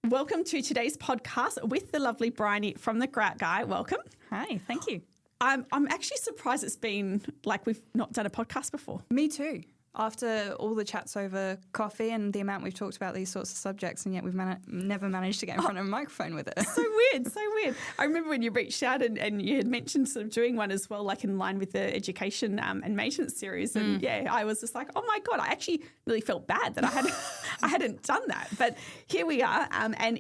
Welcome to today's podcast with the lovely Bryony from the Grout Guy. Welcome. Hi, thank you. I'm actually surprised it's been like we've not done a podcast before. Me too. After all the chats over coffee and the amount we've talked about these sorts of subjects, and yet we've never managed to get in front of a microphone with it. So weird. I remember when you reached out and you had mentioned sort of doing one as well, like in line with the education and maintenance series. And yeah, I was just like, oh my God, I actually really felt bad that I hadn't done that. But here we are. And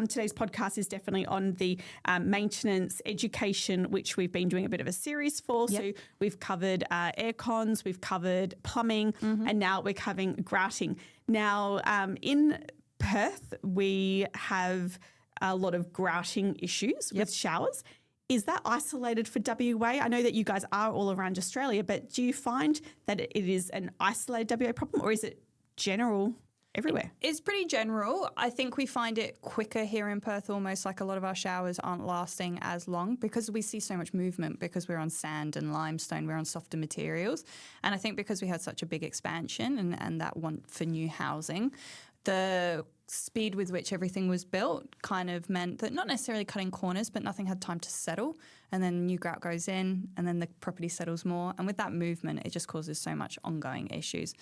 today's podcast is definitely on the maintenance education, which we've been doing a bit of a series for. Yep. So we've covered air cons, we've covered plumbing, and now we're covering grouting. Now, in Perth, we have a lot of grouting issues with showers. Is that isolated for WA? I know that you guys are all around Australia, but do you find that it is an isolated WA problem, or is it general everywhere? It's pretty general. I think we find it quicker here in Perth, almost like a lot of our showers aren't lasting as long because we see so much movement because we're on sand and limestone, we're on softer materials. And I think because we had such a big expansion and that want for new housing, the speed with which everything was built kind of meant that not necessarily cutting corners, but nothing had time to settle. And then new grout goes in and then the property settles more. And with that movement, it just causes so much ongoing issues.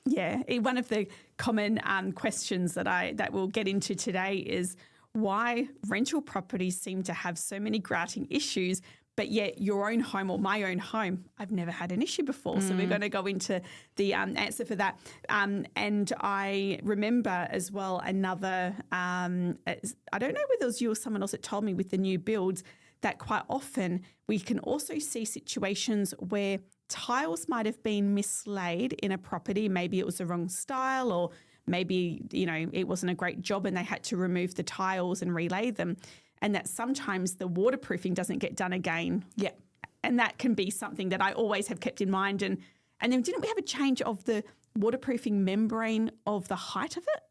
Yeah, one of the common questions that we'll get into today is why rental properties seem to have so many grouting issues, but yet your own home or my own home, I've never had an issue before. So we're going to go into the answer for that. And I remember as well another, I don't know whether it was you or someone else that told me with the new builds that quite often we can also see situations where tiles might have been mislaid in a property. Maybe it was the wrong style, or maybe, it wasn't a great job and they had to remove the tiles and relay them. And that sometimes the waterproofing doesn't get done again. Yeah. And that can be something that I always have kept in mind. And then didn't we have a change of the waterproofing membrane of the height of it?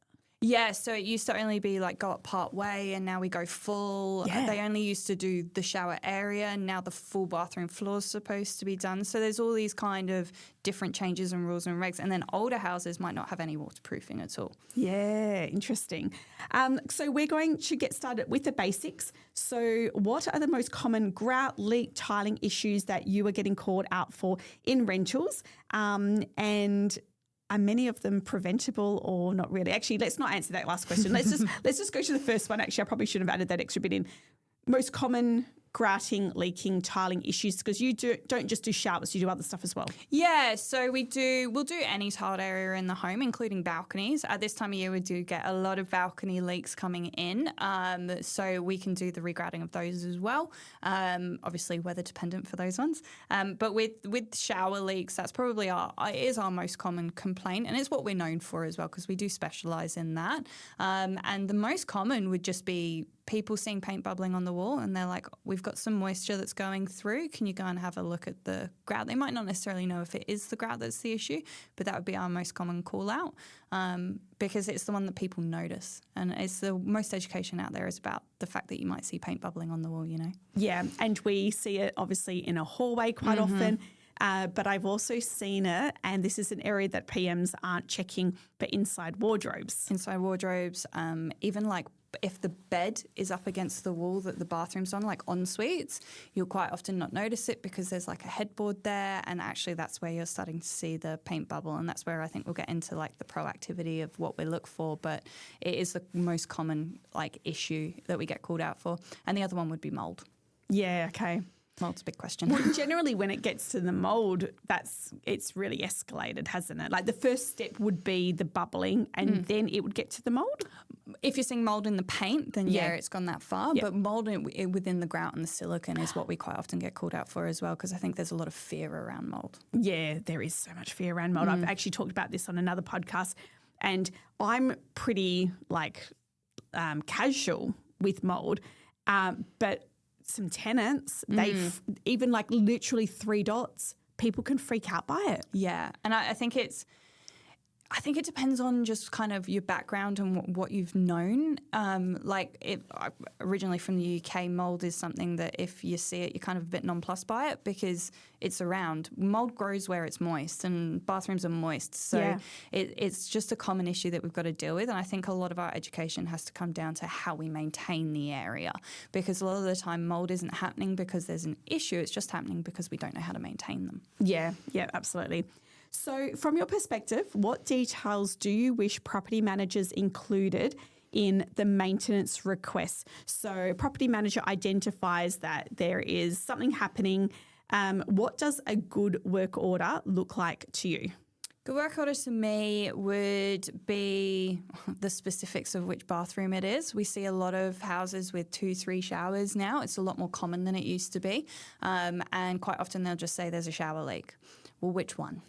Yeah, so it used to only be like go up part way and now we go full. Yeah. They only used to do the shower area and now the full bathroom floor is supposed to be done. So there's all these kind of different changes and rules and regs. And then older houses might not have any waterproofing at all. Yeah, interesting. So we're going to get started with the basics. So what are the most common grout, leak, tiling issues that you are getting called out for in rentals? And are many of them preventable or not really? Actually, let's not answer that last question. Let's just go to the first one. Actually, I probably should have added that extra bit in. Most common grouting, leaking, tiling issues, because you don't just do showers, you do other stuff as well. Yeah, so we'll do any tiled area in the home, including balconies. At this time of year, we do get a lot of balcony leaks coming in, so we can do the regrouting of those as well. Obviously, weather dependent for those ones. But with shower leaks, that's probably our most common complaint, and it's what we're known for as well, because we do specialise in that. And the most common would just be people seeing paint bubbling on the wall and they're like, we've got some moisture that's going through. Can you go and have a look at the grout? They might not necessarily know if it is the grout that's the issue, but that would be our most common call out because it's the one that people notice. And it's the most education out there is about the fact that you might see paint bubbling on the wall, Yeah, and we see it obviously in a hallway quite often. But I've also seen it, and this is an area that PMs aren't checking, but inside wardrobes. Inside wardrobes, even like if the bed is up against the wall that the bathroom's on, like en suites, you'll quite often not notice it because there's like a headboard there, and actually that's where you're starting to see the paint bubble, and that's where I think we'll get into like the proactivity of what we look for, but it is the most common like issue that we get called out for. And the other one would be mould. Yeah, okay. Mold's a big question. Well, generally when it gets to the mould, it's really escalated, hasn't it? Like the first step would be the bubbling and then it would get to the mould? If you're seeing mould in the paint, then yeah, it's gone that far. But mould within the grout and the silicone is what we quite often get called out for as well, because I think there's a lot of fear around mould. Yeah, there is so much fear around mould. I've actually talked about this on another podcast, and I'm pretty casual with mould, but some tenants, they've even like literally 3 dots, people can freak out by it. Yeah, and I think I think it depends on just kind of your background and what you've known. Originally from the UK, mold is something that if you see it, you're kind of a bit nonplussed by it because it's around. Mold grows where it's moist, and bathrooms are moist. So it's just a common issue that we've got to deal with. And I think a lot of our education has to come down to how we maintain the area, because a lot of the time mold isn't happening because there's an issue. It's just happening because we don't know how to maintain them. Yeah, absolutely. So from your perspective, what details do you wish property managers included in the maintenance requests? So property manager identifies that there is something happening. What does a good work order look like to you? Good work order to me would be the specifics of which bathroom it is. We see a lot of houses with 2-3 showers now. It's a lot more common than it used to be. And quite often they'll just say there's a shower leak. Well, which one?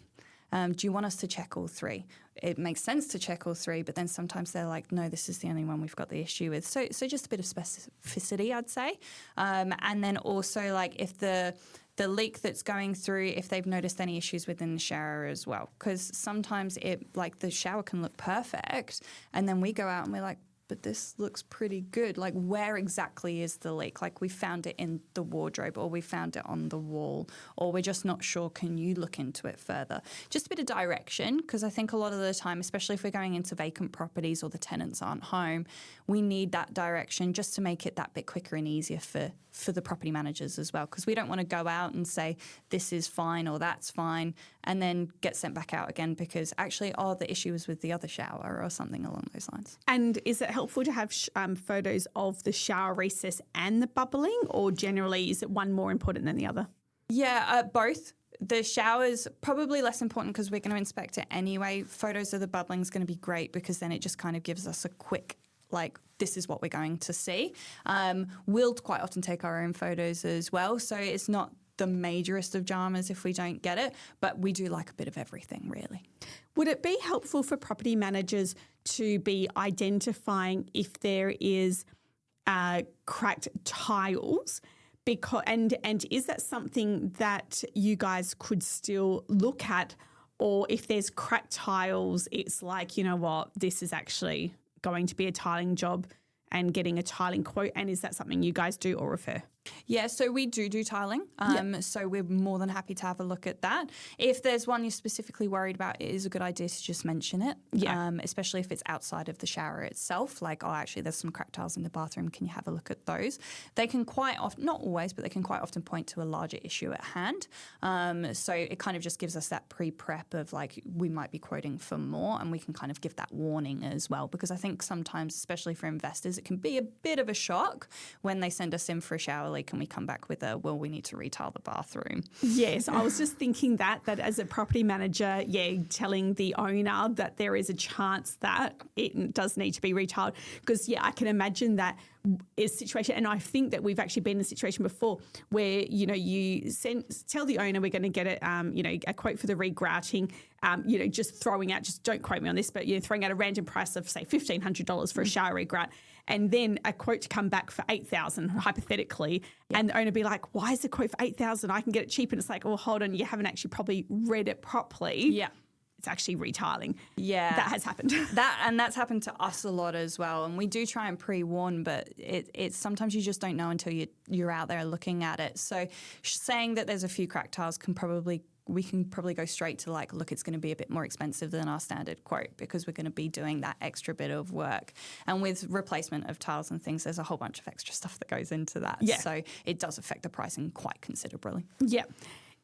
Do you want us to check all 3? It makes sense to check all 3, but then sometimes they're like, no, this is the only one we've got the issue with. So just a bit of specificity, I'd say. And then also, like, if the leak that's going through, if they've noticed any issues within the shower as well. Because sometimes the shower can look perfect, and then we go out and we're like, but this looks pretty good. Like, where exactly is the leak? Like, we found it in the wardrobe, or we found it on the wall, or we're just not sure. Can you look into it further? Just a bit of direction, because I think a lot of the time, especially if we're going into vacant properties or the tenants aren't home, we need that direction just to make it that bit quicker and easier for the property managers as well, because we don't want to go out and say this is fine or that's fine and then get sent back out again because actually, the issue was with the other shower or something along those lines. And is it helpful to have photos of the shower recess and the bubbling, or generally is it one more important than the other? Yeah, both. The shower's probably less important because we're going to inspect it anyway. Photos of the bubbling is going to be great because then it just kind of gives us a quick, like, this is what we're going to see. We'll quite often take our own photos as well, so it's not the majorest of dramas if we don't get it, but we do like a bit of everything, really. Would it be helpful for property managers to be identifying if there is cracked tiles? And is that something that you guys could still look at? Or if there's cracked tiles, it's like, you know what, this is actually going to be a tiling job and getting a tiling quote. And is that something you guys do or refer? Yeah, so we do tiling. So we're more than happy to have a look at that. If there's one you're specifically worried about, it is a good idea to just mention it, especially if it's outside of the shower itself, like, actually there's some cracked tiles in the bathroom, can you have a look at those? They can quite often, not always, but they can quite often point to a larger issue at hand. So it kind of just gives us that pre-prep of, like, we might be quoting for more, and we can kind of give that warning as well, because I think sometimes, especially for investors, it can be a bit of a shock when they send us in for a shower leak and we come back with we need to retile the bathroom. Yes, I was just thinking that as a property manager, telling the owner that there is a chance that it does need to be retiled, because, I can imagine that is a situation, and I think that we've actually been in a situation before where, you tell the owner we're going to get a quote for the regrouting, just throwing out, just don't quote me on this, but throwing out a random price of, say, $1,500 for a shower regrout, and then a quote to come back for $8,000 hypothetically, and the owner be like, why is the quote for $8,000? I can get it cheap. And it's like, hold on, you haven't actually probably read it properly. Yeah. It's actually retiling. Yeah. That has happened. That's happened to us a lot as well. And we do try and pre-warn, but it's sometimes you just don't know until you're out there looking at it. So saying that there's a few cracked tiles we can probably go straight to, like, look, it's going to be a bit more expensive than our standard quote because we're going to be doing that extra bit of work. And with replacement of tiles and things, there's a whole bunch of extra stuff that goes into that. Yeah. So it does affect the pricing quite considerably. Yeah.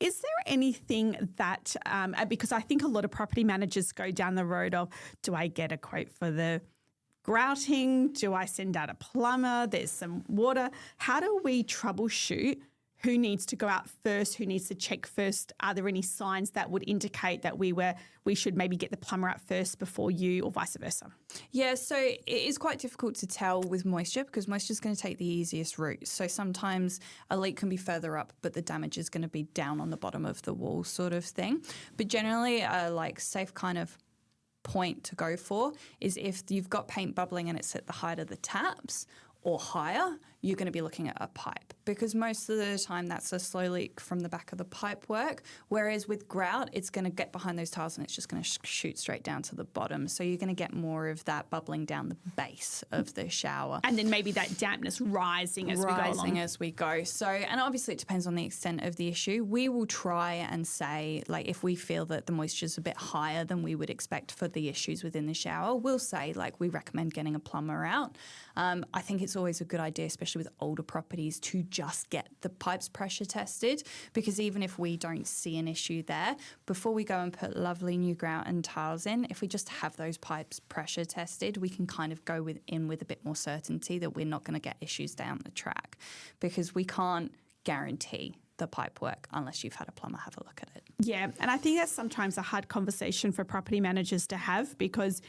Is there anything that, because I think a lot of property managers go down the road of, do I get a quote for the grouting? Do I send out a plumber? There's some water. How do we troubleshoot? Who needs to go out first? Who needs to check first? Are there any signs that would indicate that we should maybe get the plumber out first before you, or vice versa? Yeah, so it is quite difficult to tell with moisture because moisture is going to take the easiest route. So sometimes a leak can be further up, but the damage is going to be down on the bottom of the wall, sort of thing. But generally, a safe kind of point to go for is if you've got paint bubbling and it's at the height of the taps, or higher, you're going to be looking at a pipe, because most of the time that's a slow leak from the back of the pipe work. Whereas with grout, it's going to get behind those tiles and it's just going to shoot straight down to the bottom. So you're going to get more of that bubbling down the base of the shower. And then maybe that dampness rising as we go along. As we go. So, and obviously it depends on the extent of the issue. We will try and say, like, if we feel that the moisture is a bit higher than we would expect for the issues within the shower, we'll say, like, we recommend getting a plumber out. I think it's always a good idea, especially with older properties, to just get the pipes pressure tested, because even if we don't see an issue there, before we go and put lovely new grout and tiles in, if we just have those pipes pressure tested, we can kind of go in with a bit more certainty that we're not going to get issues down the track, because we can't guarantee the pipe work unless you've had a plumber have a look at it. Yeah, and I think that's sometimes a hard conversation for property managers to have, because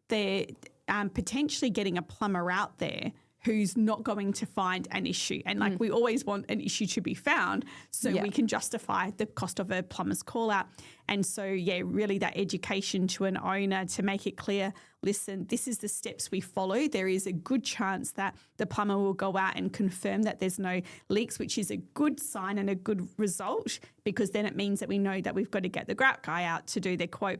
they're potentially getting a plumber out there who's not going to find an issue. And like we always want an issue to be found so we can justify the cost of a plumber's call out. And so, yeah, really that education to an owner to make it clear, listen, this is the steps we follow. There is a good chance that the plumber will go out and confirm that there's no leaks, which is a good sign and a good result, because then it means that we know that we've got to get the Grout Guy out to do their quote.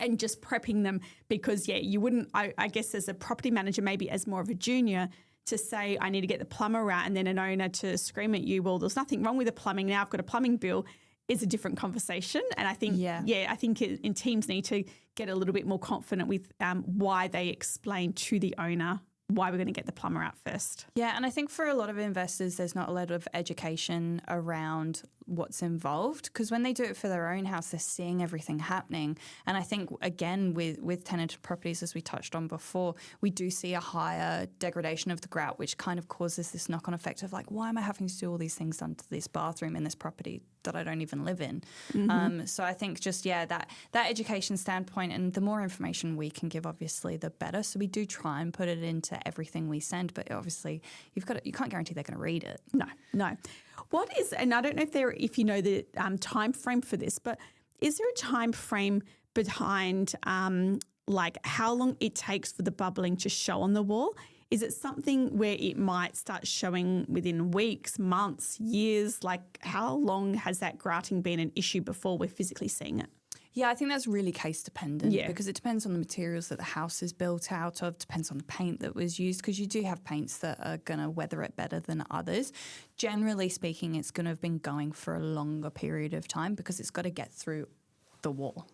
And just prepping them, because, yeah, you wouldn't, I guess as a property manager, maybe as more of a junior, to say I need to get the plumber out, and then an owner to scream at you, well, there's nothing wrong with the plumbing, now I've got a plumbing bill, is a different conversation. And I think, I think in teams need to get a little bit more confident with why they explain to the owner why we're going to get the plumber out first. Yeah, and I think for a lot of investors, there's not a lot of education around what's involved, because when they do it for their own house, they're seeing everything happening. And I think, again, with tenanted properties, as we touched on before, we do see a higher degradation of the grout, which kind of causes this knock-on effect of like, why am I having to do all these things done to this bathroom in this property that I don't even live in? So I think just, that education standpoint, and the more information we can give, obviously, the better. So we do try and put it into everything we send, but obviously you can't guarantee they're going to read it. No. What is, and I don't know if you know the time frame for this, but is there a time frame behind like how long it takes for the bubbling to show on the wall? Is it something where it might start showing within weeks, months, years? Like how long has that grouting been an issue before we're physically seeing it? Yeah, I think that's really case dependent because it depends on the materials that the house is built out of, depends on the paint that was used, because you do have paints that are going to weather it better than others. Generally speaking, it's going to have been going for a longer period of time because it's got to get through the wall.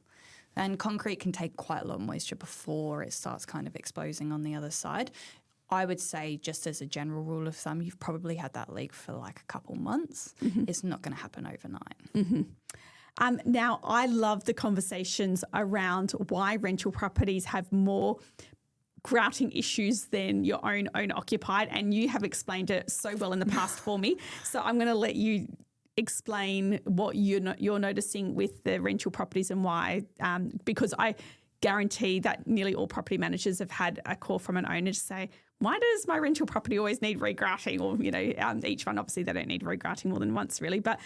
And concrete can take quite a lot of moisture before it starts kind of exposing on the other side. I would say, just as a general rule of thumb, you've probably had that leak for like a couple months. It's not going to happen overnight. Now, I love the conversations around why rental properties have more grouting issues than your own owner-occupied, and you have explained it so well in the past for me. So I'm going to let you explain what you're noticing with the rental properties and why, because I guarantee that nearly all property managers have had a call from an owner to say, why does my rental property always need regrouting? Or, each one, obviously, they don't need regrouting more than once, really. But,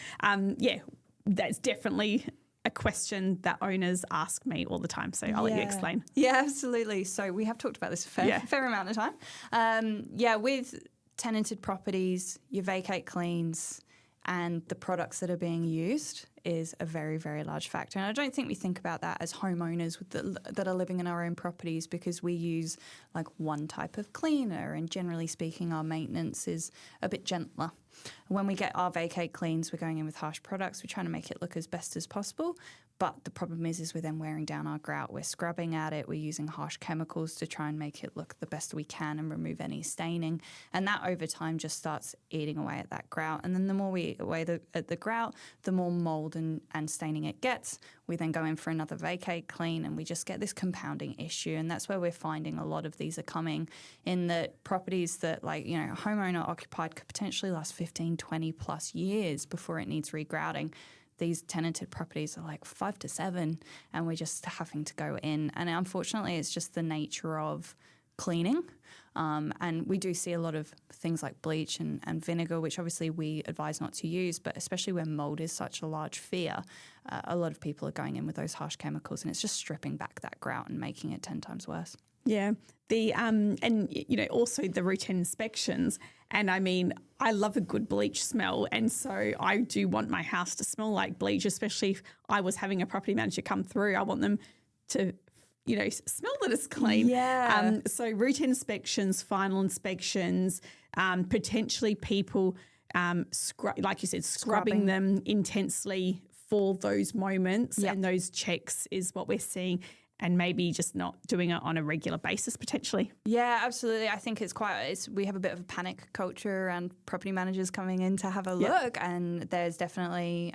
that's definitely a question that owners ask me all the time. So I'll let you explain. Yeah, absolutely. So we have talked about this a fair amount of time. With tenanted properties, your vacate cleans and the products that are being used is a very, very large factor. And I don't think we think about that as homeowners that are living in our own properties, because we use like one type of cleaner, and generally speaking, our maintenance is a bit gentler. When we get our vacate cleans, we're going in with harsh products. We're trying to make it look as best as possible. But the problem is we're then wearing down our grout. We're scrubbing at it. We're using harsh chemicals to try and make it look the best we can and remove any staining. And that over time just starts eating away at that grout. And then the more we eat away at the grout, the more mold and staining it gets. We then go in for another vacate clean, and we just get this compounding issue. And that's where we're finding a lot of these are coming in, the properties that, like, homeowner occupied could potentially last 15, 20 plus years before it needs regrouting. These tenanted properties are like 5 to 7, and we're just having to go in. And unfortunately, it's just the nature of cleaning. And we do see a lot of things like bleach and vinegar, which obviously we advise not to use, but especially when mold is such a large fear, a lot of people are going in with those harsh chemicals, and it's just stripping back that grout and making it 10 times worse. Yeah. Also the routine inspections. And I mean, I love a good bleach smell. And so I do want my house to smell like bleach, especially if I was having a property manager come through. I want them to, smell that it's clean. Yeah. So routine inspections, final inspections, potentially people, like you said, scrubbing them intensely for those moments. Yep. And those checks is what we're seeing. And maybe just not doing it on a regular basis potentially. Yeah, absolutely. I think we have a bit of a panic culture around property managers coming in to have a look, and there's definitely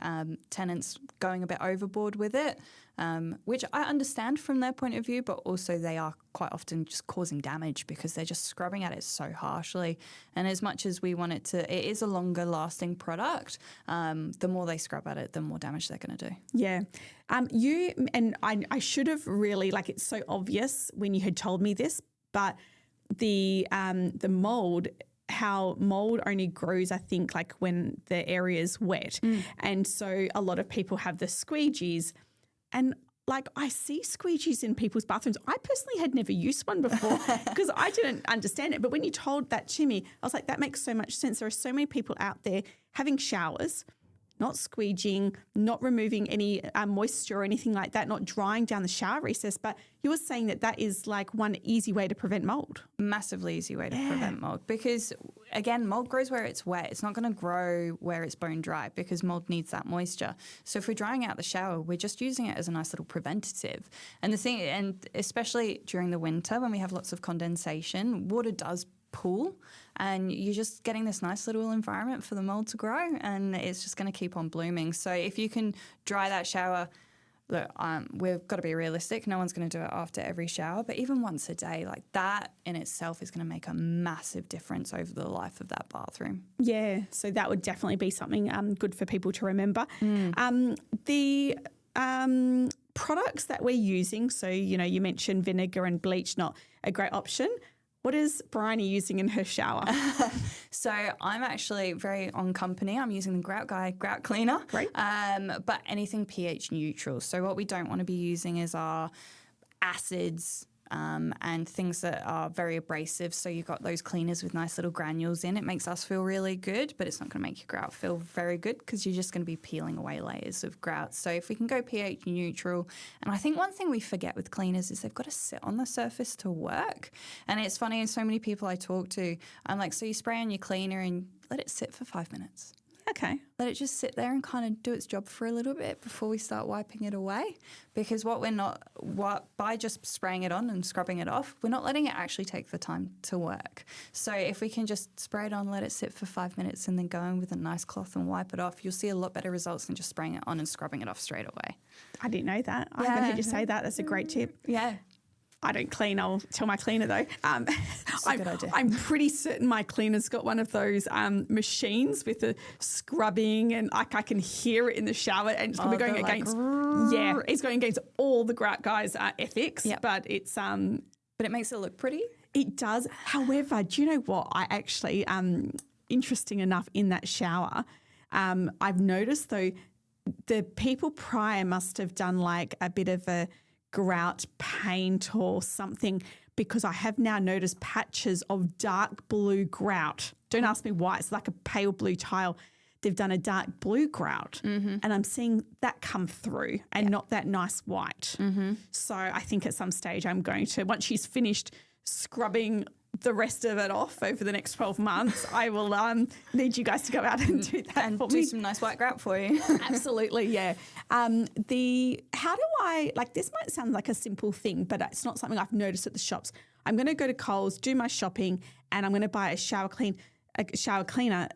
tenants going a bit overboard with it, which I understand from their point of view, but also they are quite often just causing damage because they're just scrubbing at it so harshly. And as much as we want it is a longer lasting product, the more they scrub at it, the more damage they're going to do. Yeah. I should have really, it's so obvious when you had told me this, but the mold, how mold only grows, I think, when the area is wet. And so a lot of people have the squeegees, and I see squeegees in people's bathrooms. I personally had never used one before because I didn't understand it. But when you told that to me, I was like, that makes so much sense. There are so many people out there having showers, not squeegeeing, not removing any moisture or anything like that, not drying down the shower recess. But you were saying that is one easy way to prevent mold. Massively easy way to prevent mold because, again, mold grows where it's wet. It's not going to grow where it's bone dry because mold needs that moisture. So if we're drying out the shower, we're just using it as a nice little preventative. And especially during the winter when we have lots of condensation, water does pool, and you're just getting this nice little environment for the mold to grow, and it's just going to keep on blooming. So if you can dry that shower, look, we've got to be realistic. No one's going to do it after every shower, but even once a day, that in itself is going to make a massive difference over the life of that bathroom. Yeah, so that would definitely be something good for people to remember. The products that we're using, so, you mentioned vinegar and bleach, not a great option. What is Bryony using in her shower? So I'm actually very on company. I'm using the Grout Guy grout cleaner. Great. But anything pH neutral. So what we don't want to be using is our acids and things that are very abrasive. So you've got those cleaners with nice little granules in. It makes us feel really good, but it's not going to make your grout feel very good because you're just going to be peeling away layers of grout. So if we can go pH neutral, and I think one thing we forget with cleaners is they've got to sit on the surface to work. And it's funny, and so many people I talk to, I'm like, so you spray on your cleaner and let it sit for 5 minutes. Okay. Let it just sit there and kind of do its job for a little bit before we start wiping it away. Because by just spraying it on and scrubbing it off, we're not letting it actually take the time to work. So if we can just spray it on, let it sit for 5 minutes and then go in with a nice cloth and wipe it off, you'll see a lot better results than just spraying it on and scrubbing it off straight away. I didn't know that. I haven't heard you say that. That's a great tip. Yeah. I don't clean. I'll tell my cleaner though. That's a good idea. I'm pretty certain my cleaner's got one of those machines with the scrubbing, and I can hear it in the shower, and it's probably going against. It's going against all the Grout Guy's ethics. Yep. But it's But it makes it look pretty. It does. However, do you know what? I actually interesting enough in that shower, I've noticed though the people prior must have done a bit of a grout paint or something, because I have now noticed patches of dark blue grout. Don't ask me why. It's like a pale blue tile. They've done a dark blue grout, and I'm seeing that come through and not that nice white. So I think at some stage I'm going to, once she's finished scrubbing the rest of it off over the next 12 months, I will need you guys to go out and do that and for do me. some nice white grout for you. Absolutely, yeah. How do I, this might sound like a simple thing, but it's not something I've noticed at the shops. I'm going to go to Coles, do my shopping, and I'm going to buy a shower cleaner.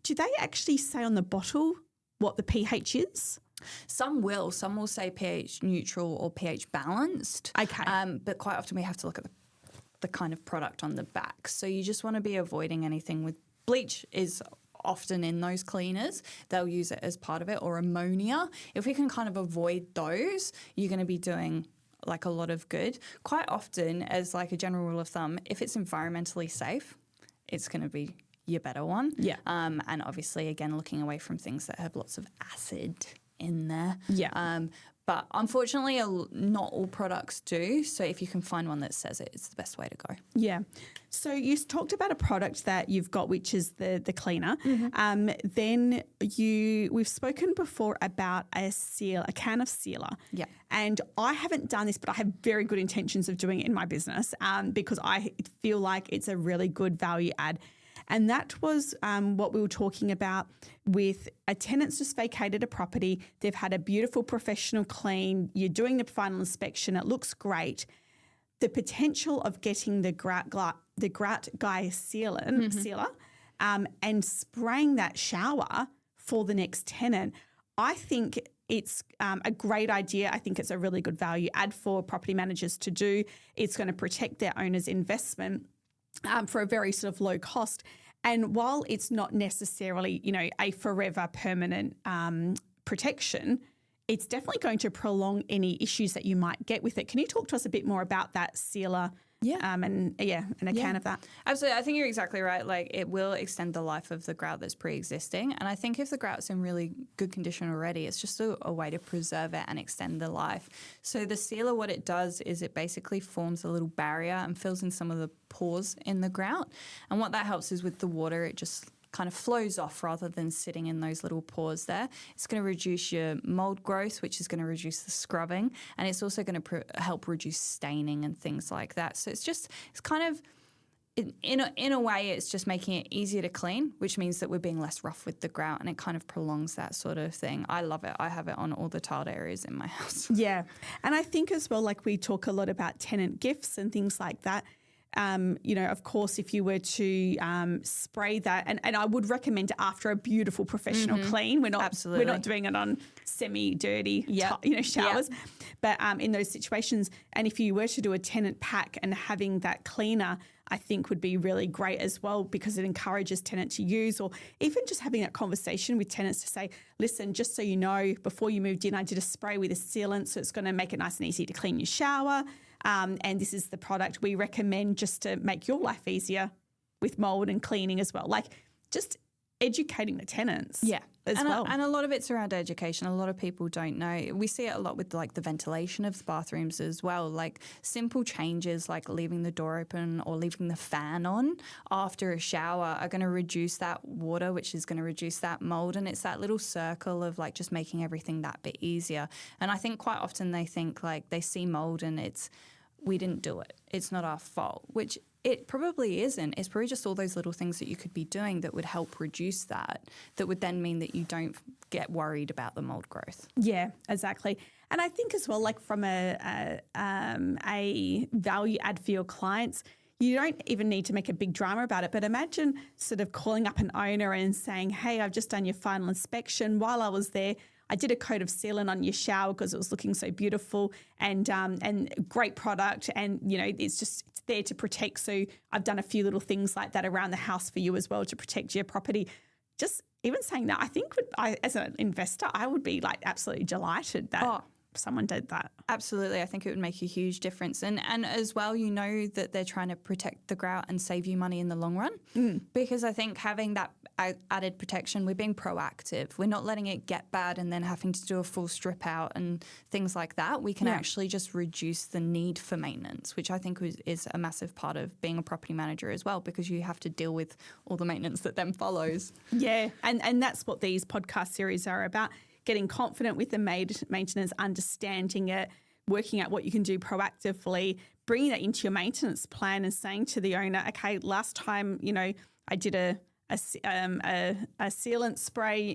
Do they actually say on the bottle what the pH is? Some will say pH neutral or pH balanced. Okay. But quite often we have to look at the kind of product on the back. So you just want to be avoiding anything with bleach is often in those cleaners. They'll use it as part of it, or ammonia. If we can kind of avoid those, you're going to be doing a lot of good. Quite often, as a general rule of thumb, if it's environmentally safe, it's going to be your better one. Yeah. And obviously, again, looking away from things that have lots of acid in there. Yeah. But unfortunately, not all products do. So if you can find one that says it, it's the best way to go. Yeah. So you talked about a product that you've got, which is the cleaner. Then we've spoken before about a can of sealer. Yeah. And I haven't done this, but I have very good intentions of doing it in my business because I feel like it's a really good value add. And that was what we were talking about with a tenant's just vacated a property. They've had a beautiful professional clean. You're doing the final inspection. It looks great. The potential of getting the Grout Guy sealer and spraying that shower for the next tenant, I think it's a great idea. I think it's a really good value add for property managers to do. It's going to protect their owner's investment for a very sort of low cost. And while it's not necessarily, a forever permanent protection, it's definitely going to prolong any issues that you might get with it. Can you talk to us a bit more about that sealer? Yeah. And a can of that. Absolutely. I think you're exactly right. Like, it will extend the life of the grout that's pre-existing. And I think if the grout's in really good condition already, it's just a way to preserve it and extend the life. So the sealer, what it does is it basically forms a little barrier and fills in some of the pores in the grout. And what that helps is with the water, it just kind of flows off rather than sitting in those little pores there. It's going to reduce your mold growth, which is going to reduce the scrubbing, and it's also going to help reduce staining and things like that. So it's kind of, in a way, it's just making it easier to clean, which means that we're being less rough with the grout, and it kind of prolongs that sort of thing. I love it. I have it on all the tiled areas in my house. Yeah. And I think as well, like we talk a lot about tenant gifts and things like that. Of course, if you were to spray that, and I would recommend it after a beautiful professional clean. We're not doing it on semi-dirty, showers. Yep. But in those situations, and if you were to do a tenant pack and having that cleaner, I think would be really great as well, because it encourages tenants to use, or even just having that conversation with tenants to say, listen, just so you know, before you moved in, I did a spray with a sealant, so it's going to make it nice and easy to clean your shower. And this is the product we recommend just to make your life easier with mold and cleaning as well. Like, just educating the tenants. Yeah. As well. And a lot of it's around education. A lot of people don't know. We see it a lot with like the ventilation of the bathrooms as well. Like, simple changes like leaving the door open or leaving the fan on after a shower are going to reduce that water, which is going to reduce that mold. And it's that little circle of like just making everything that bit easier. And I think quite often they think like they see mold and we didn't do it. It's not our fault, which it probably isn't. It's probably just all those little things that you could be doing that would help reduce that would then mean that you don't get worried about the mold growth. Yeah, exactly. And I think as well, like from a value add for your clients, you don't even need to make a big drama about it, but imagine sort of calling up an owner and saying, hey, I've just done your final inspection. While I was there, I did a coat of sealant on your shower because it was looking so beautiful, and great product, and it's there to protect. So I've done a few little things like that around the house for you as well to protect your property. Just even saying that, I think as an investor, I would be like absolutely delighted that someone did that. Absolutely. I think it would make a huge difference. And as well, that they're trying to protect the grout and save you money in the long run. Because I think having that added protection, we're being proactive. We're not letting it get bad and then having to do a full strip out and things like that. We can actually just reduce the need for maintenance, which I think is a massive part of being a property manager as well, because you have to deal with all the maintenance that then follows. Yeah. And that's what these podcast series are about. Getting confident with the maintenance, understanding it, working out what you can do proactively, bringing that into your maintenance plan and saying to the owner, okay, last time, I did a sealant spray,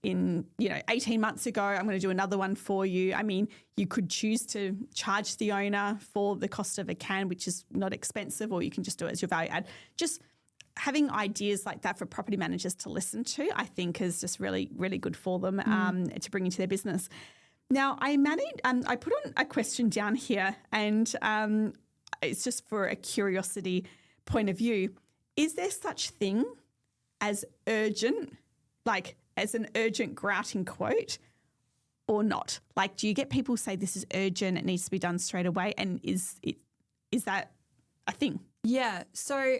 in 18 months ago, I'm going to do another one for you. I mean, you could choose to charge the owner for the cost of a can, which is not expensive, or you can just do it as your value add. Just having ideas like that for property managers to listen to, I think is just really, really good for them to bring into their business. Now, I put on a question down here, and it's just for a curiosity point of view. Is there such thing as urgent, like as an urgent grouting quote, or not? Like, do you get people say this is urgent, it needs to be done straight away, and is that a thing? Yeah. So,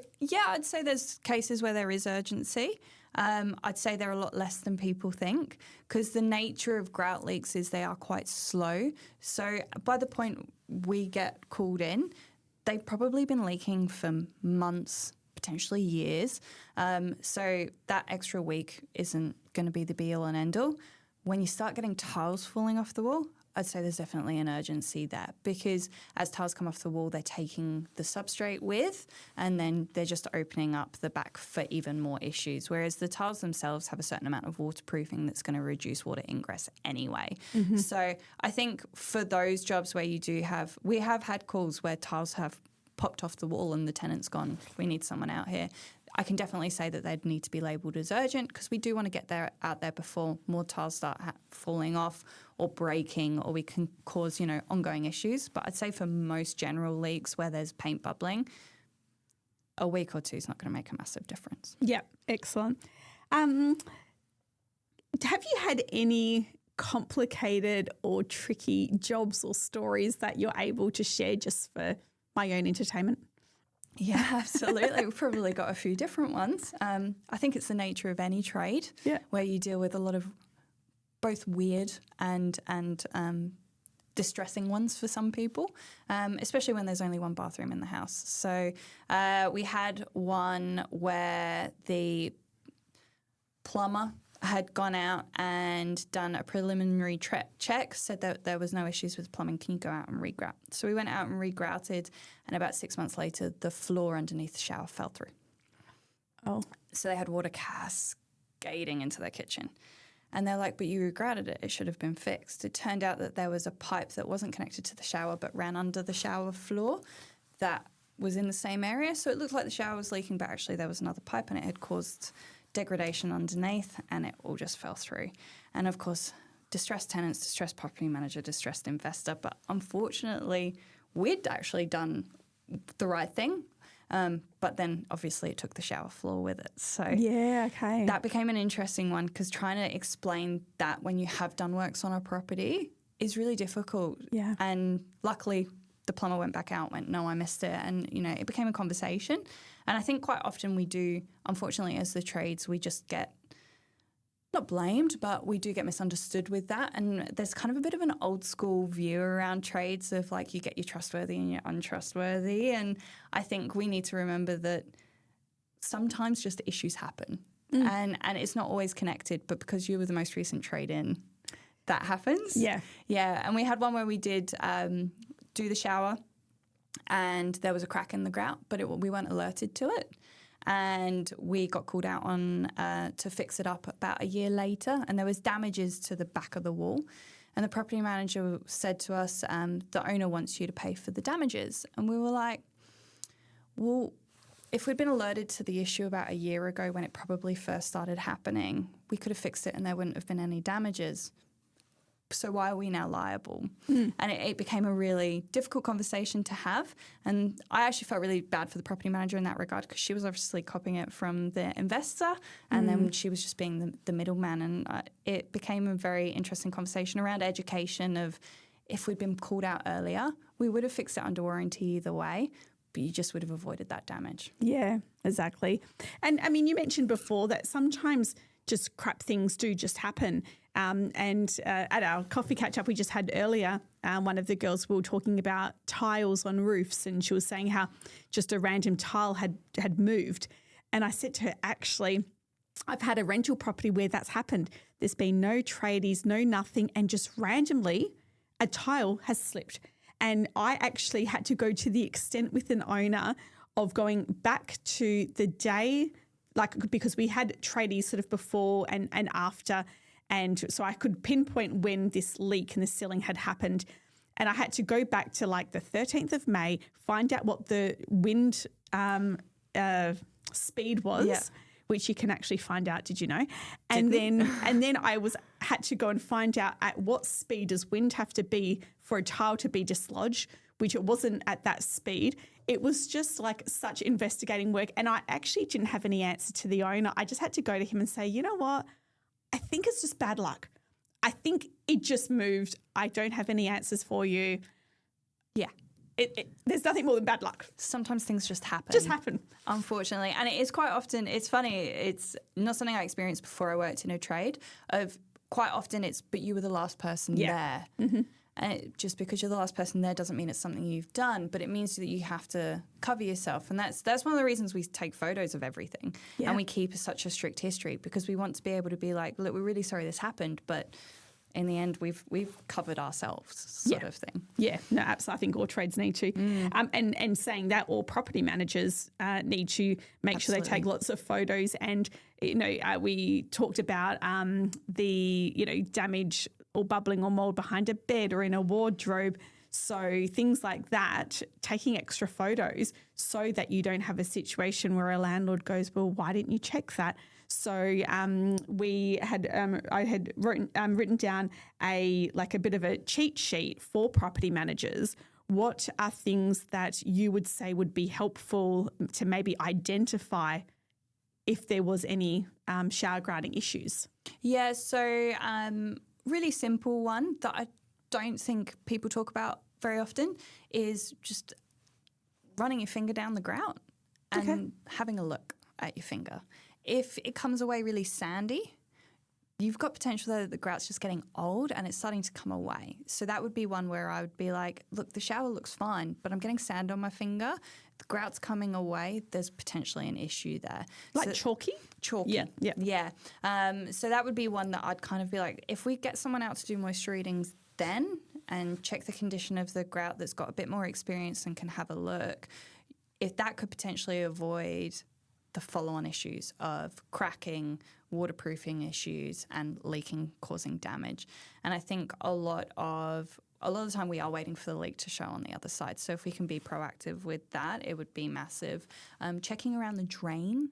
I'd say there's cases where there is urgency. I'd say they're a lot less than people think because the nature of grout leaks is they are quite slow. So by the point we get called in, they've probably been leaking for months, potentially years. So that extra week isn't going to be the be-all and end-all. When you start getting tiles falling off the wall, I'd say there's definitely an urgency there because as tiles come off the wall, they're taking the substrate with and then they're just opening up the back for even more issues, whereas the tiles themselves have a certain amount of waterproofing that's going to reduce water ingress anyway. Mm-hmm. So I think for those jobs where we have had calls where tiles have popped off the wall and the tenant's gone, we need someone out here. I can definitely say that they'd need to be labelled as urgent because we do want to get out there before more tiles start falling off or breaking, or we can cause, ongoing issues. But I'd say for most general leaks where there's paint bubbling, a week or two is not going to make a massive difference. Yeah, excellent. Have you had any complicated or tricky jobs or stories that you're able to share just for my own entertainment? Yeah, absolutely. We've probably got a few different ones. I think it's the nature of any trade where you deal with a lot of both weird and distressing ones for some people, especially when there's only one bathroom in the house. So we had one where the plumber had gone out and done a preliminary check, said that there was no issues with plumbing. Can you go out and regrout? So we went out and regrouted, and about 6 months later, the floor underneath the shower fell through. Oh. So they had water cascading into their kitchen. And they're like, but you regrouted it. It should have been fixed. It turned out that there was a pipe that wasn't connected to the shower but ran under the shower floor that was in the same area. So it looked like the shower was leaking, but actually there was another pipe and it had caused degradation underneath and it all just fell through. And of course, distressed tenants, distressed property manager, distressed investor. But unfortunately, we'd actually done the right thing. But then obviously it took the shower floor with it. So that became an interesting one because trying to explain that when you have done works on a property is really difficult. Yeah. And luckily the plumber went back out, went, no, I missed it. And, it became a conversation. And I think quite often we do, unfortunately, as the trades, we just get not blamed, but we do get misunderstood with that. And there's kind of a bit of an old school view around trades of like you get your trustworthy and your untrustworthy. And I think we need to remember that sometimes just issues happen and it's not always connected, but because you were the most recent trade in, that happens. Yeah. Yeah. And we had one where we did do the shower and there was a crack in the grout, but we weren't alerted to it. And we got called out on to fix it up about a year later, and there was damages to the back of the wall. And the property manager said to us, the owner wants you to pay for the damages. And we were like, well, if we'd been alerted to the issue about a year ago when it probably first started happening, we could have fixed it and there wouldn't have been any damages. So why are we now liable? And it became a really difficult conversation to have. And I actually felt really bad for the property manager in that regard because she was obviously copying it from the investor and then she was just being the middleman. And it became a very interesting conversation around education of if we'd been called out earlier, we would have fixed it under warranty either way, but you just would have avoided that damage. Yeah, exactly. And I mean, you mentioned before that sometimes just crap things do just happen. And at our coffee catch-up we just had earlier, one of the girls, we were talking about tiles on roofs and she was saying how just a random tile had moved. And I said to her, actually, I've had a rental property where that's happened. There's been no tradies, no nothing, and just randomly a tile has slipped. And I actually had to go to the extent with an owner of going back to the day, because we had tradies sort of before and after. And so I could pinpoint when this leak in the ceiling had happened. And I had to go back to the 13th of May, find out what the wind speed was, which you can actually find out, did you know? And then I had to go and find out at what speed does wind have to be for a tile to be dislodged, which it wasn't at that speed. It was just such investigating work. And I actually didn't have any answer to the owner. I just had to go to him and say, you know what? I think it's just bad luck. I think it just moved. I don't have any answers for you. Yeah. there's nothing more than bad luck. Sometimes things just happen. Just happen. Unfortunately. And it is quite often, it's funny, it's not something I experienced before I worked in a trade of quite often but you were the last person there. Mm-hmm. And just because you're the last person there doesn't mean it's something you've done, but it means that you have to cover yourself. And that's one of the reasons we take photos of everything and we keep such a strict history, because we want to be able to be like, look, we're really sorry this happened, but in the end, we've covered ourselves, sort of thing. Yeah, no, absolutely. I think all trades need to. And saying that, all property managers need to make sure they take lots of photos. And, we talked about the, damage or bubbling or mold behind a bed or in a wardrobe. So things like that, taking extra photos so that you don't have a situation where a landlord goes, well, why didn't you check that? So I had written down a bit of a cheat sheet for property managers. What are things that you would say would be helpful to maybe identify if there was any shower grouting issues? Yeah, so really simple one that I don't think people talk about very often is just running your finger down the grout and having a look at your finger. If it comes away really sandy, you've got potential that the grout's just getting old and it's starting to come away. So that would be one where I would be like, look, the shower looks fine, but I'm getting sand on my finger. The grout's coming away. There's potentially an issue there. Like chalky? Chalky. Yeah. So that would be one that I'd kind of be like, if we get someone out to do moisture readings then and check the condition of the grout that's got a bit more experience and can have a look, if that could potentially avoid the follow-on issues of cracking, waterproofing issues and leaking causing damage. And I think a lot of the time we are waiting for the leak to show on the other side. So if we can be proactive with that, it would be massive. Checking around the drain,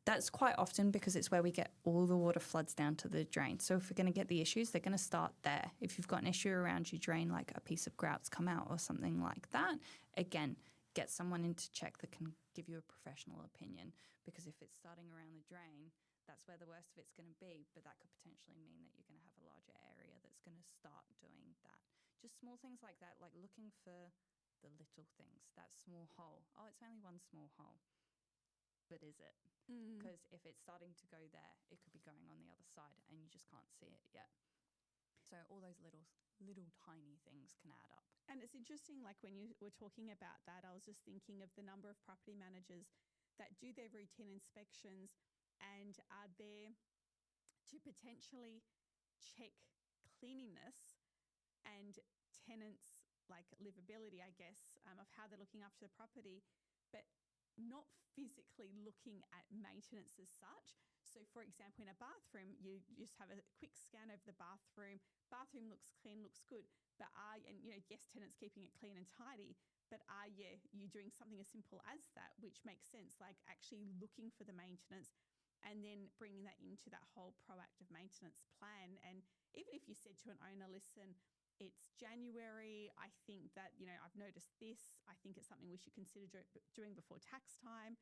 that's quite often because it's where we get all the water floods down to the drain. So if we're going to get the issues, they're going to start there. If you've got an issue around your drain, like a piece of grout's come out or something like that, again, get someone in to check that can give you a professional opinion, because if it's starting around the drain, that's where the worst of it's going to be, but that could potentially mean that you're going to have a larger area that's going to start doing that. Just small things like that, like looking for the little things, that small hole. Oh, it's only one small hole, but is it? Because if it's starting to go there, it could be going on the other side and you just can't see it yet. So all those little tiny things can add up. And it's interesting, like when you were talking about that, I was just thinking of the number of property managers that do their routine inspections and are there to potentially check cleanliness and tenants' like livability, I guess, of how they're looking after the property, but not physically looking at maintenance as such. So, for example, in a bathroom, you just have a quick scan over the bathroom. Bathroom looks clean, looks good, but yes, tenants keeping it clean and tidy, but are you doing something as simple as that, which makes sense, like actually looking for the maintenance and then bringing that into that whole proactive maintenance plan. And even if you said to an owner, listen, it's January, I think that, I've noticed this, I think it's something we should consider doing before tax time.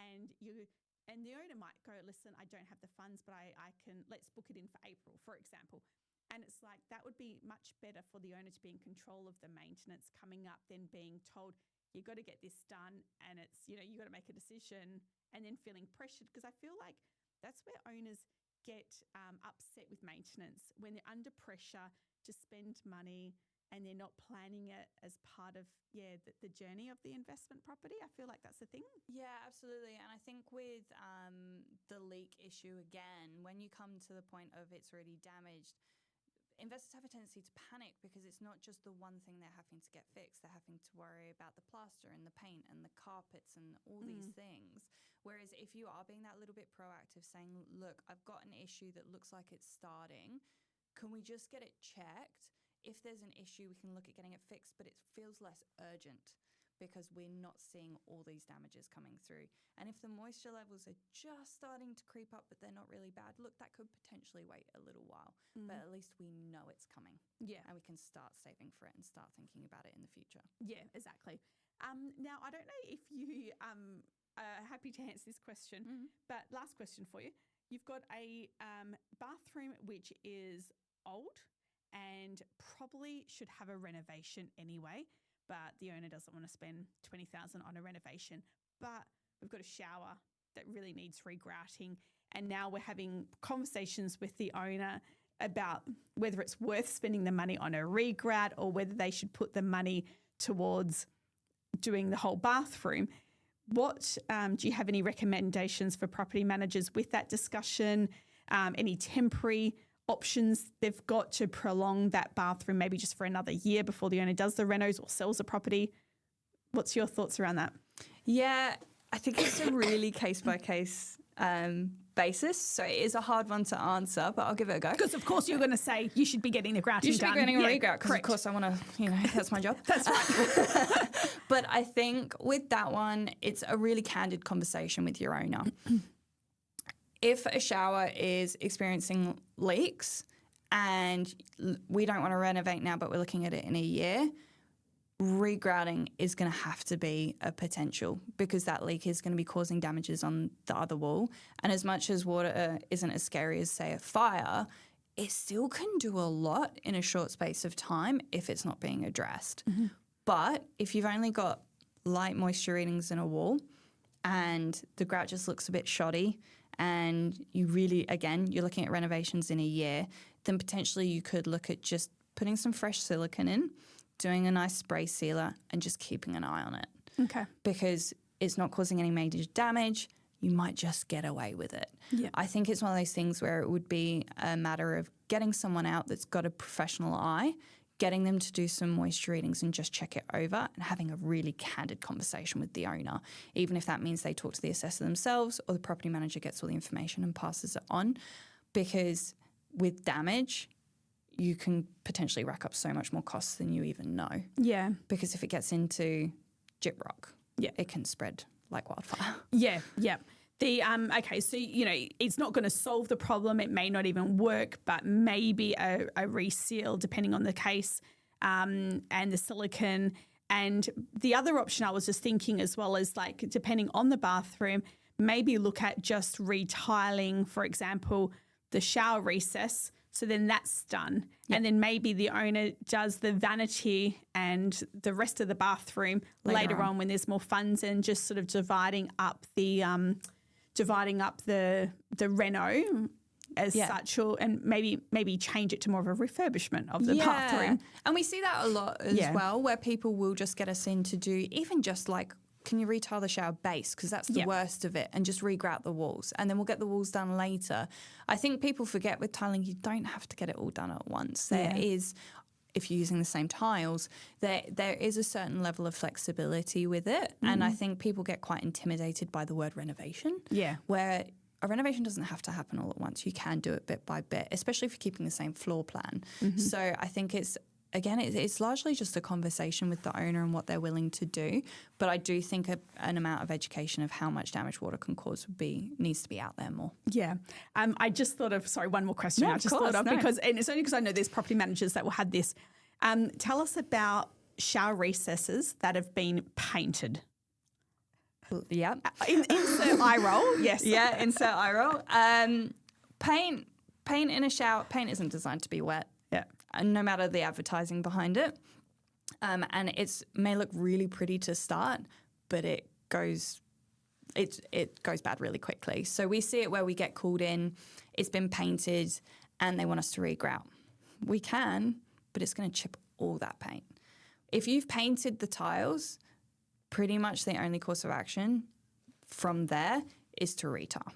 And the owner might go, listen, I don't have the funds, but I can, let's book it in for April, for example. And it's like, that would be much better for the owner to be in control of the maintenance coming up than being told, you got to get this done. And it's, you got to make a decision and then feeling pressured. Because I feel like that's where owners get upset with maintenance, when they're under pressure to spend money and they're not planning it as part of, the journey of the investment property. I feel like that's the thing. Yeah, absolutely. And I think with the leak issue, again, when you come to the point of it's already damaged, investors have a tendency to panic because it's not just the one thing they're having to get fixed. They're having to worry about the plaster and the paint and the carpets and all these things. Whereas if you are being that little bit proactive, saying, look, I've got an issue that looks like it's starting, can we just get it checked? If there's an issue, we can look at getting it fixed, but it feels less urgent because we're not seeing all these damages coming through. And if the moisture levels are just starting to creep up, but they're not really bad, look, that could potentially wait a little while, but at least we know it's coming. Yeah. And we can start saving for it and start thinking about it in the future. Yeah, exactly. Now, I don't know if you are happy to answer this question, but last question for you. You've got a bathroom which is old and probably should have a renovation anyway, but the owner doesn't want to spend $20,000 on a renovation. But we've got a shower that really needs regrouting, and now we're having conversations with the owner about whether it's worth spending the money on a regrout or whether they should put the money towards doing the whole bathroom. What do you have any recommendations for property managers with that discussion? Any temporary options they've got to prolong that bathroom, maybe just for another year before the owner does the renos or sells the property? What's your thoughts around that? Yeah, I think it's a really case-by-case basis. So it is a hard one to answer, but I'll give it a go. Because, of course, you're going to say you should be getting the grouting done. You should be getting a regrout because, of course, I want to, that's my job. That's right. But I think with that one, it's a really candid conversation with your owner. If a shower is experiencing leaks and we don't want to renovate now, but we're looking at it in a year, regrouting is going to have to be a potential because that leak is going to be causing damages on the other wall. And as much as water isn't as scary as, say, a fire, it still can do a lot in a short space of time if it's not being addressed. Mm-hmm. But if you've only got light moisture readings in a wall and the grout just looks a bit shoddy and you really, again, you're looking at renovations in a year, then potentially you could look at just putting some fresh silicone in, doing a nice spray sealer and just keeping an eye on it. Okay. Because it's not causing any major damage. You might just get away with it. Yeah. I think it's one of those things where it would be a matter of getting someone out that's got a professional eye, getting them to do some moisture readings and just check it over and having a really candid conversation with the owner, even if that means they talk to the assessor themselves or the property manager gets all the information and passes it on. Because with damage, you can potentially rack up so much more costs than you even know. Yeah. Because if it gets into gyprock, yeah, it can spread like wildfire. Yeah, yeah. The okay, so it's not going to solve the problem. It may not even work, but maybe a reseal depending on the case, and the silicone. And the other option I was just thinking as well is like depending on the bathroom, maybe look at just retiling, for example, the shower recess. So then that's done. Yep. And then maybe the owner does the vanity and the rest of the bathroom later on when there's more funds and just sort of dividing up the reno as such, and maybe change it to more of a refurbishment of the bathroom. And we see that a lot as well, where people will just get us in to do even just like, can you retile the shower base? Because that's the worst of it, and just regrout the walls. And then we'll get the walls done later. I think people forget with tiling, you don't have to get it all done at once. There is, if you're using the same tiles, there is a certain level of flexibility with it. Mm-hmm. And I think people get quite intimidated by the word renovation. Yeah. Where a renovation doesn't have to happen all at once. You can do it bit by bit, especially if you're keeping the same floor plan. Mm-hmm. So I think it's largely just a conversation with the owner and what they're willing to do. But I do think an amount of education of how much damage water can cause needs to be out there more. Yeah. I just thought of, one more question because, and it's only because I know there's property managers that will have this. Tell us about shower recesses that have been painted. Yeah. Insert eye roll, yes. Yeah, insert eye roll. Paint in a shower, paint isn't designed to be wet. Yeah. No matter the advertising behind it. And it may look really pretty to start, but it goes bad really quickly. So we see it where we get called in, it's been painted, and they want us to regrout. We can, but it's going to chip all that paint. If you've painted the tiles, pretty much the only course of action from there is to retile.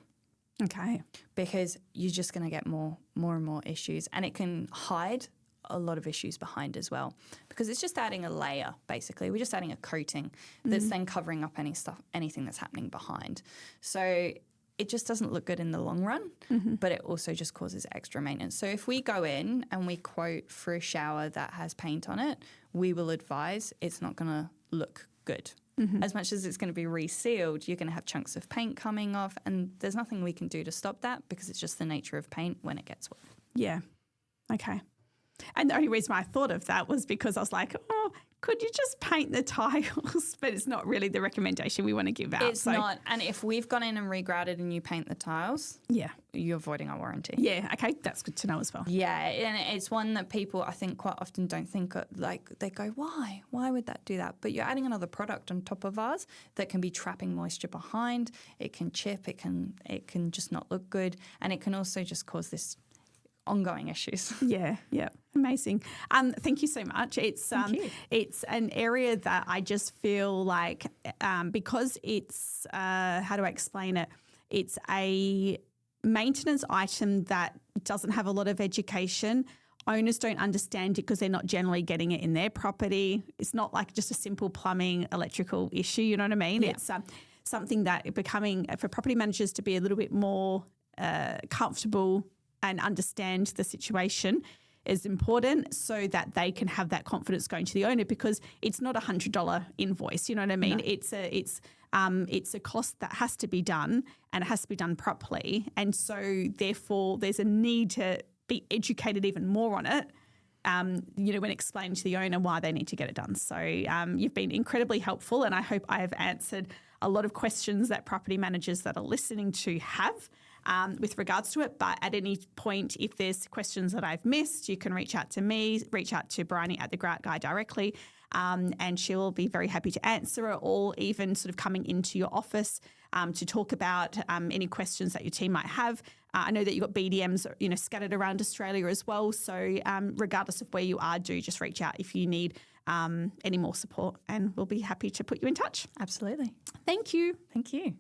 Okay. Because you're just going to get more and more issues, and it can hide a lot of issues behind as well, because it's just adding a layer, basically. We're just adding a coating that's then covering up anything that's happening behind. So it just doesn't look good in the long run, but it also just causes extra maintenance. So if we go in and we quote for a shower that has paint on it, we will advise it's not going to look good. Mm-hmm. As much as it's going to be resealed, you're going to have chunks of paint coming off, and there's nothing we can do to stop that because it's just the nature of paint when it gets wet. Yeah. Okay. And the only reason why I thought of that was because I was like, could you just paint the tiles? But it's not really the recommendation we want to give out. It's not. And if we've gone in and regrouted and you paint the tiles, Yeah. you're avoiding our warranty. Yeah, okay, that's good to know as well. Yeah, and it's one that people, I think, quite often don't think, like, they go, why? Why would that do that? But you're adding another product on top of ours that can be trapping moisture behind. It can chip. It can just not look good. And it can also just cause this ongoing issues. Yeah, amazing. Thank you so much. It's it's an area that I just feel like because it's how do I explain it? It's a maintenance item that doesn't have a lot of education. Owners don't understand it because they're not generally getting it in their property. It's not like just a simple plumbing, electrical issue. You know what I mean? Yeah. It's something that becoming for property managers to be a little bit more comfortable and understand the situation is important so that they can have that confidence going to the owner, because it's not $100 invoice. You know what I mean? No. It's a cost that has to be done, and it has to be done properly. And so therefore there's a need to be educated even more on it, when explaining to the owner why they need to get it done. So you've been incredibly helpful, and I hope I have answered a lot of questions that property managers that are listening to have with regards to it. But at any point, if there's questions that I've missed, you can reach out to me, reach out to Bryony at the Grout Guy directly, and she will be very happy to answer it, or even sort of coming into your office to talk about any questions that your team might have. I know that you've got BDMs, scattered around Australia as well. So regardless of where you are, do just reach out if you need any more support, and we'll be happy to put you in touch. Absolutely. Thank you. Thank you.